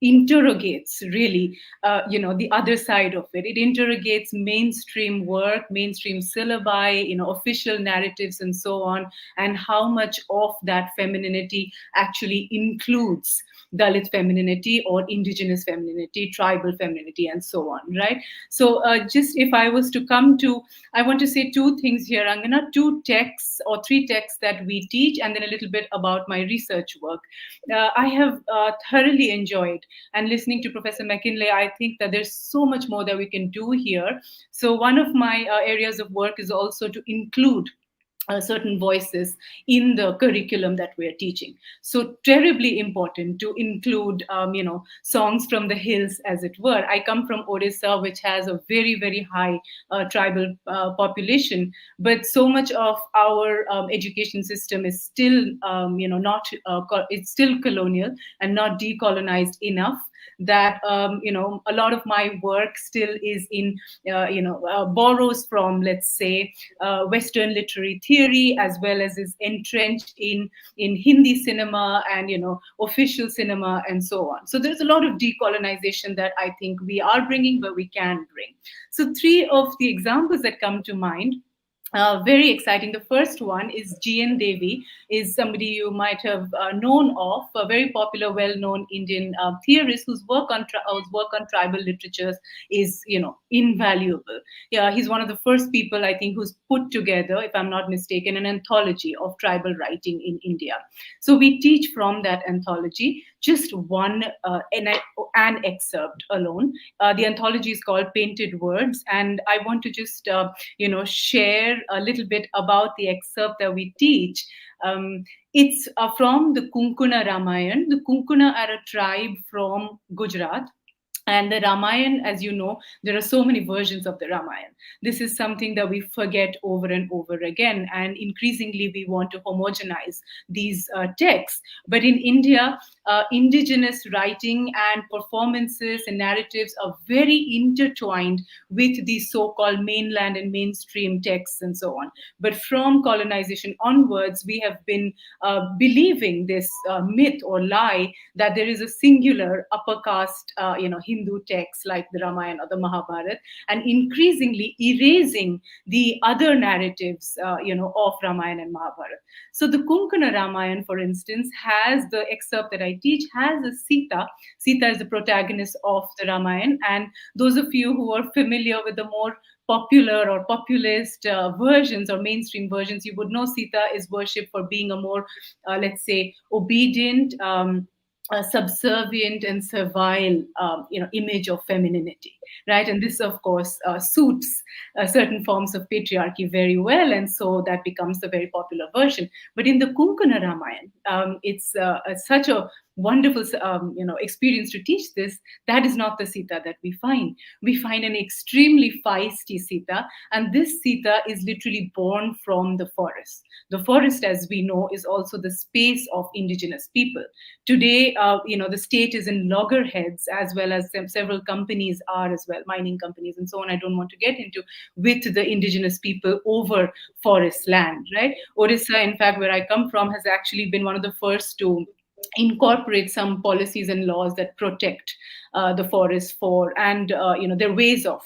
interrogates really, the other side of it. It interrogates mainstream work, mainstream syllabi, official narratives and so on, and how much of that femininity actually includes Dalit femininity or Indigenous femininity, tribal femininity, and so on, right? So just if I was to come to, I want to say two things here, Angana, 2 texts or 3 texts that we teach, and then a little bit about my research work. I have thoroughly enjoyed, and listening to Professor Mackinlay, I think that there's so much more that we can do here. So one of my areas of work is also to include certain voices in the curriculum that we're teaching. So terribly important to include, songs from the hills, as it were. I come from Odisha, which has a very, very high tribal population, but so much of our education system is still, it's still colonial and not decolonized enough, that a lot of my work still is in borrows from, let's say, Western literary theory, as well as is entrenched in Hindi cinema and official cinema and so on. So there's a lot of decolonization that I think we are bringing, but we can bring. So 3 of the examples that come to mind very exciting. The first one is G.N. Devi, is somebody you might have known of, a very popular, well-known Indian theorist whose work on tribal literatures is, invaluable. Yeah, he's one of the first people, I think, who's put together, if I'm not mistaken, an anthology of tribal writing in India. So we teach from that anthology just an excerpt alone. The anthology is called Painted Words, and I want to just share a little bit about the excerpt that we teach. It's from the Kunkuna Ramayan. The Kunkuna are a tribe from Gujarat. And the Ramayana, as you know, there are so many versions of the Ramayana. This is something that we forget over and over again. And increasingly, we want to homogenize these texts. But in India, indigenous writing and performances and narratives are very intertwined with the so-called mainland and mainstream texts and so on. But from colonization onwards, we have been believing this myth or lie that there is a singular upper caste, Hindu texts like the Ramayana or the Mahabharata, and increasingly erasing the other narratives, of Ramayana and Mahabharata. So the Kunkana Ramayana, for instance, has the excerpt that I teach has a Sita. Sita is the protagonist of the Ramayana, and those of you who are familiar with the more popular or populist versions or mainstream versions, you would know Sita is worshipped for being a more, let's say, obedient, subservient and servile, image of femininity, right? And this, of course, suits certain forms of patriarchy very well, and so that becomes a very popular version. But in the Kunkana Ramayana, it's such a wonderful, experience to teach this. That is not the Sita that we find. We find an extremely feisty Sita, and this Sita is literally born from the forest. The forest, as we know, is also the space of indigenous people. Today, the state is in loggerheads, as well as several companies are as well, mining companies and so on. I don't want to get into with the indigenous people over forest land, right? Orissa, in fact, where I come from, has actually been one of the first to incorporate some policies and laws that protect the forest for and their ways of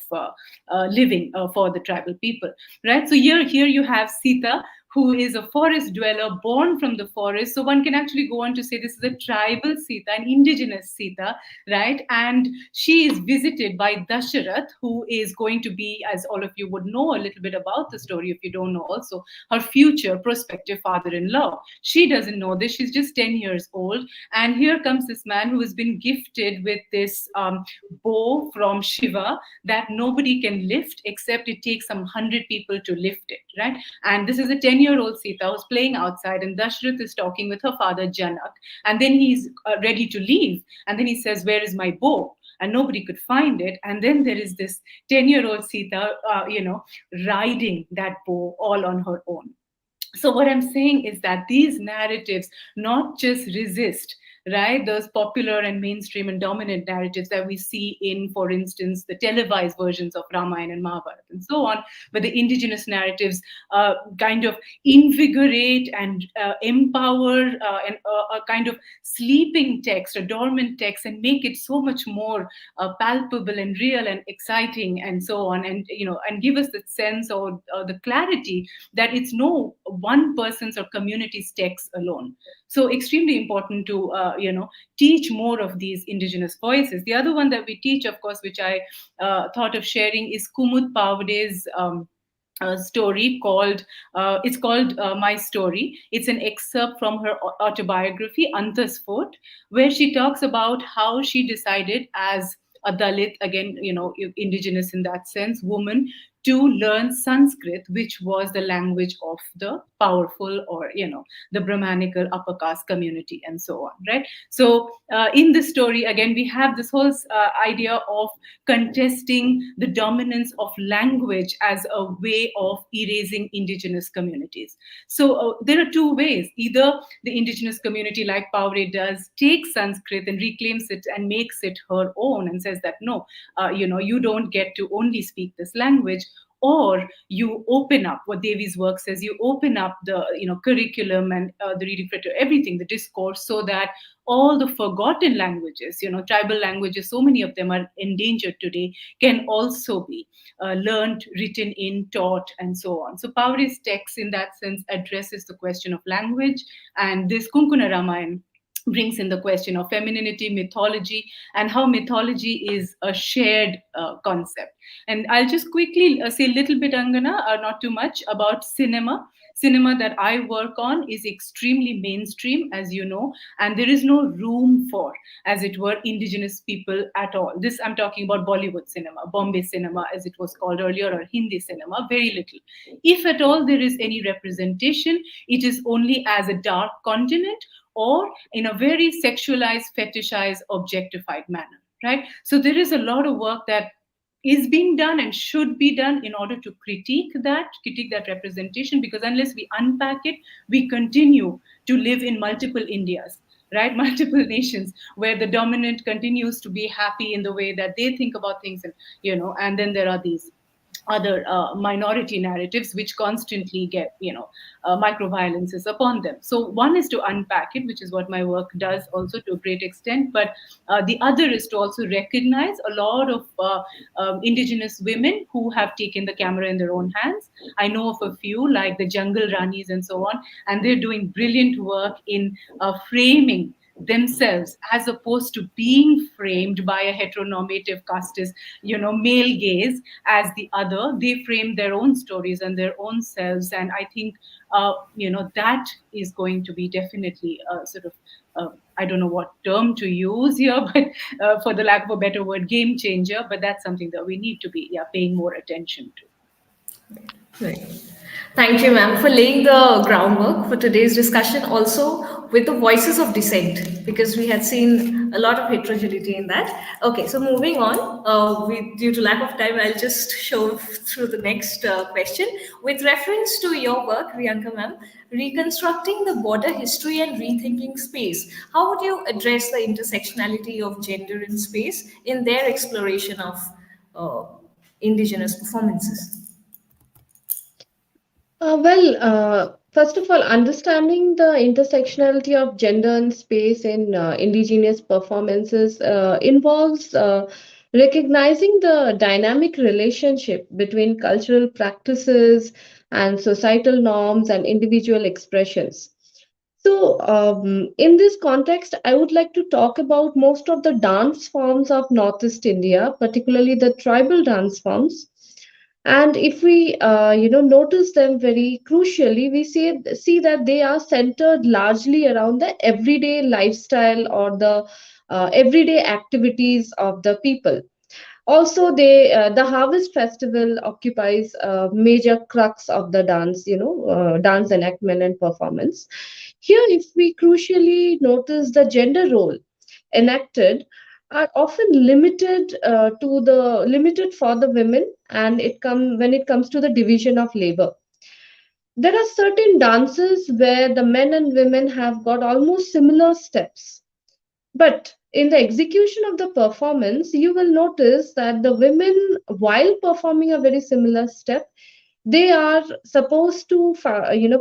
living for the tribal people, right? So here you have Sita, who is a forest dweller born from the forest. So one can actually go on to say this is a tribal Sita, an indigenous Sita, right? And she is visited by Dasharath, who is going to be, as all of you would know a little bit about the story, if you don't know also, her future prospective father-in-law. She doesn't know this. She's just 10 years old. And here comes this man who has been gifted with this bow from Shiva that nobody can lift, except it takes some 100 people to lift it, right? And this is a 10-year-old Sita who's playing outside, and Dashrath is talking with her father Janak. And then he's ready to leave. And then he says, "Where is my bow?" And nobody could find it. And then there is this 10-year-old Sita, riding that bow all on her own. So what I'm saying is that these narratives not just resist, right, those popular and mainstream and dominant narratives that we see in, for instance, the televised versions of Ramayana and Mahabharata and so on, but the indigenous narratives kind of invigorate and empower a kind of sleeping text, a dormant text, and make it so much more palpable and real and exciting and so on, and and give us the sense or the clarity that it's no one person's or community's text alone. So extremely important to teach more of these indigenous voices. The other one that we teach, of course, which I thought of sharing, is Kumud Pavde's story called My Story. It's an excerpt from her autobiography Antasfort, where she talks about how she decided as a Dalit, again, indigenous in that sense, woman, to learn Sanskrit, which was the language of the powerful or, the Brahmanical upper caste community and so on, right? So in this story, again, we have this whole idea of contesting the dominance of language as a way of erasing indigenous communities. So there are two ways. Either the indigenous community, like Paure does, takes Sanskrit and reclaims it and makes it her own and says that, no, you don't get to only speak this language. or you open up what Devi's work says, you open up the curriculum and the reading for everything, the discourse, so that all the forgotten languages, tribal languages, so many of them are endangered today, can also be learned, written in, taught, and so on. So Pauri's text in that sense addresses the question of language, and this Kunkuna Ramayana brings in the question of femininity, mythology, and how mythology is a shared concept. And I'll just quickly say a little bit, Angana, not too much, about cinema. Cinema that I work on is extremely mainstream, as you know, and there is no room for, as it were, indigenous people at all. This, I'm talking about Bollywood cinema, Bombay cinema, as it was called earlier, or Hindi cinema, very little. If at all there is any representation, it is only as a dark continent or in a very sexualized, fetishized, objectified manner, right? So there is a lot of work that is being done and should be done in order to critique that representation, because unless we unpack it, we continue to live in multiple Indias, right? Multiple nations where the dominant continues to be happy in the way that they think about things, and and then there are these other minority narratives which constantly get micro violences upon them. So one is to unpack it, which is what my work does also to a great extent, but the other is to also recognize a lot of indigenous women who have taken the camera in their own hands. I know of a few, like the Jungle Ranis and so on, and they're doing brilliant work in framing themselves as opposed to being framed by a heteronormative casteist male gaze as the other. They frame their own stories and their own selves, and I think that is going to be definitely sort of I don't know what term to use here, but for the lack of a better word, game changer. But that's something that we need to be paying more attention to. Right. Thank you, ma'am, for laying the groundwork for today's discussion, also with the voices of dissent, because we had seen a lot of heterogeneity in that. Okay, so moving on, due to lack of time, I'll just show through the next question. With reference to your work, Rianka ma'am, reconstructing the border history and rethinking space, how would you address the intersectionality of gender in space in their exploration of indigenous performances? First of all, understanding the intersectionality of gender and space in indigenous performances involves recognizing the dynamic relationship between cultural practices and societal norms and individual expressions. So, in this context, I would like to talk about most of the dance forms of Northeast India, particularly the tribal dance forms. And if we notice them very crucially, we see that they are centered largely around the everyday lifestyle or the everyday activities of the people. Also, the harvest festival occupies a major crux of the dance, dance enactment and performance. Here, if we crucially notice the gender role enacted are often limited for the women, and when it comes to the division of labor. There are certain dances where the men and women have got almost similar steps, but in the execution of the performance, you will notice that the women, while performing a very similar step, they are supposed to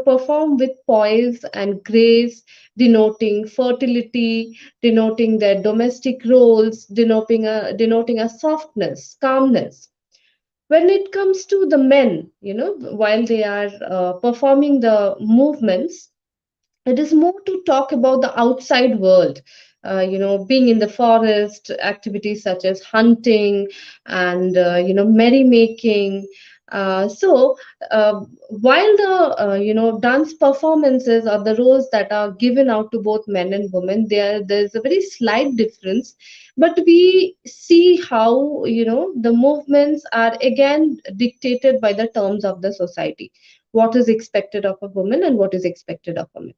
perform with poise and grace, denoting fertility, denoting their domestic roles, denoting a softness, calmness. When it comes to the men, while they are performing the movements, it is more to talk about the outside world, being in the forest, activities such as hunting and merrymaking. While the dance performances or the roles that are given out to both men and women, there's a very slight difference, but we see how the movements are again dictated by the terms of the society. What is expected of a woman and what is expected of a man.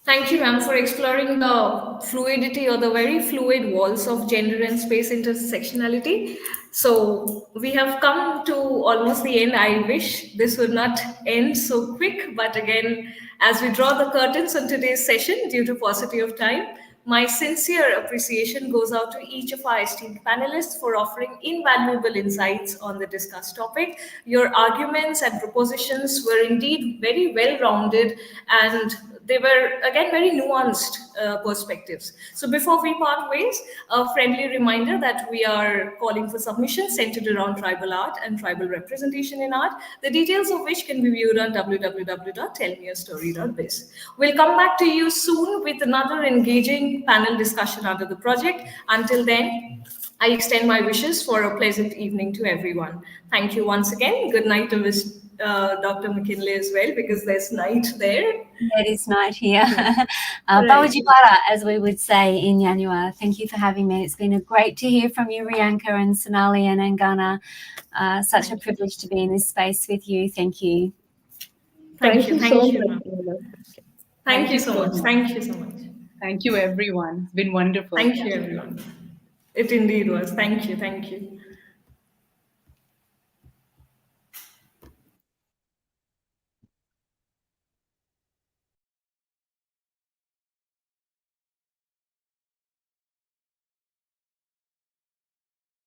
Thank you, ma'am, for exploring the fluidity or the very fluid walls of gender and space intersectionality. So we have come to almost the end. I wish this would not end so quick, but again, as we draw the curtains on today's session, due to paucity of time, My sincere appreciation goes out to each of our esteemed panelists for offering invaluable insights on the discussed topic. Your arguments and propositions were indeed very well-rounded, and they were, again, very nuanced perspectives. So before we part ways, a friendly reminder that we are calling for submissions centered around tribal art and tribal representation in art, the details of which can be viewed on www.tellmeastory.biz. We'll come back to you soon with another engaging panel discussion under the project. Until then, I extend my wishes for a pleasant evening to everyone. Thank you once again. Good night to Ms. Dr. Mackinlay as well, because there's night there. It is night here. Right. Bawajibara, as we would say in Yanua. Thank you for having me. It's been great to hear from you, Rianka and Sonali and Angana. Such a privilege to be in this space with you. Thank you. Thank you. so Thank you. much. Thank you so much. Thank you so much. Thank you, everyone. It's been wonderful. Thank you, everyone. It indeed was. Thank you. Thank you.